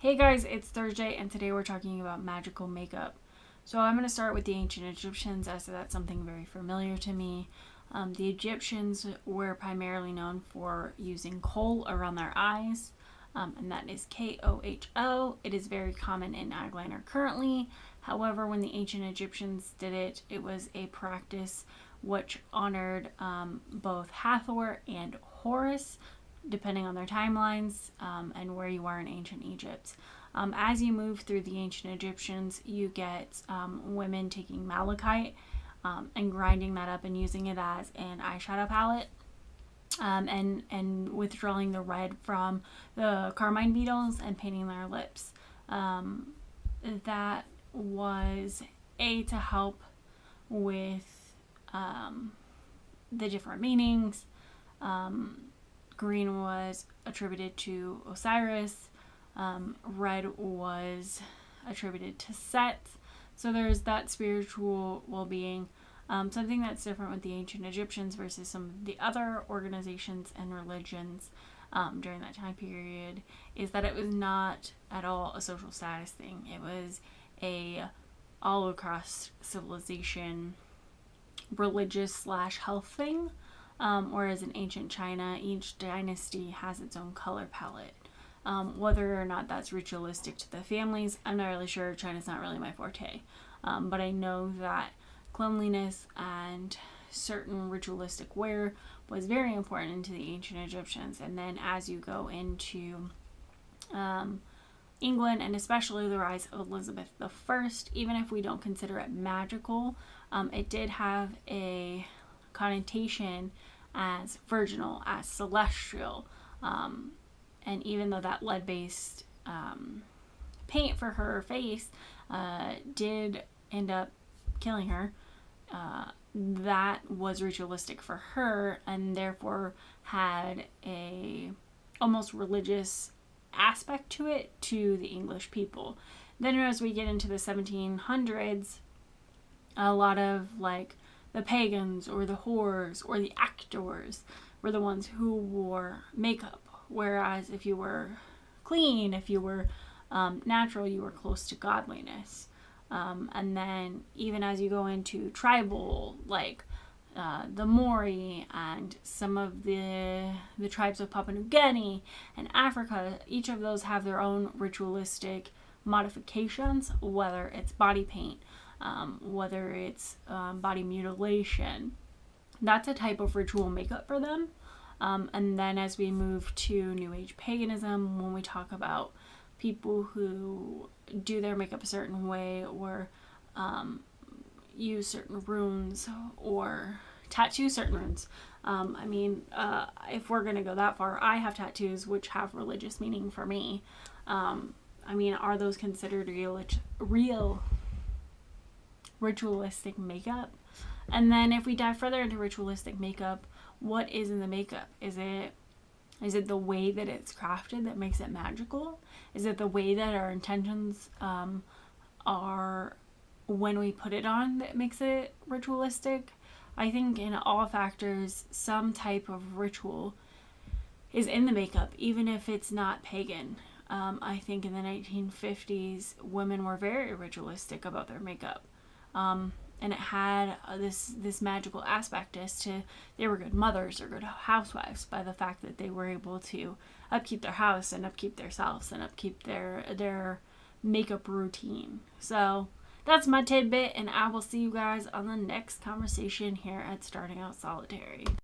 Hey guys, it's Thursday and today we're talking about magical makeup. So I'm going to start with the ancient Egyptians as that's something very familiar to me. The Egyptians were primarily known for using kohl around their eyes, and that is K-O-H-O. It is very common in eyeliner currently. However, when the ancient Egyptians did it, it was a practice which honored both Hathor and Horus, depending on their timelines and where you are in ancient Egypt. As you move through the ancient Egyptians, you get women taking malachite and grinding that up and using it as an eyeshadow palette, and withdrawing the red from the carmine beetles and painting their lips. That was to help with the different meanings. Green was attributed to Osiris. Red was attributed to Set. So there's that spiritual well-being. Something that's different with the ancient Egyptians versus some of the other organizations and religions during that time period is that it was not at all a social status thing. It was a all across civilization religious / health thing. Whereas in ancient China, each dynasty has its own color palette. Whether or not that's ritualistic to the families, I'm not really sure. China's not really my forte. But I know that cleanliness and certain ritualistic wear was very important to the ancient Egyptians. And then as you go into England, and especially the rise of Elizabeth I, even if we don't consider it magical, it did have a connotation as virginal, as celestial, and even though that lead-based paint for her face did end up killing her, that was ritualistic for her and therefore had a almost religious aspect to it to the English people. Then as we get into the 1700s, a lot of like the pagans or the whores or the actors were the ones who wore makeup. Whereas if you were clean, if you were natural, you were close to godliness. And then even as you go into tribal, like the Maori and some of the tribes of Papua New Guinea and Africa, each of those have their own ritualistic modifications, whether it's body paint, whether it's body mutilation. That's a type of ritual makeup for them. And then as we move to New Age paganism, when we talk about people who do their makeup a certain way or use certain runes or tattoo certain runes. If we're going to go that far, I have tattoos which have religious meaning for me. Are those considered real ritualistic makeup? And then if we dive further into ritualistic makeup, what is in the makeup? Is it the way that it's crafted that makes it magical? Is it the way that our intentions are when we put it on that makes it ritualistic? I think in all factors, some type of ritual is in the makeup, even if it's not pagan. I think in the 1950s, women were very ritualistic about their makeup. And it had this magical aspect as to they were good mothers or good housewives by the fact that they were able to upkeep their house and upkeep themselves and upkeep their makeup routine. So that's my tidbit, and I will see you guys on the next conversation here at Starting Out Solitary.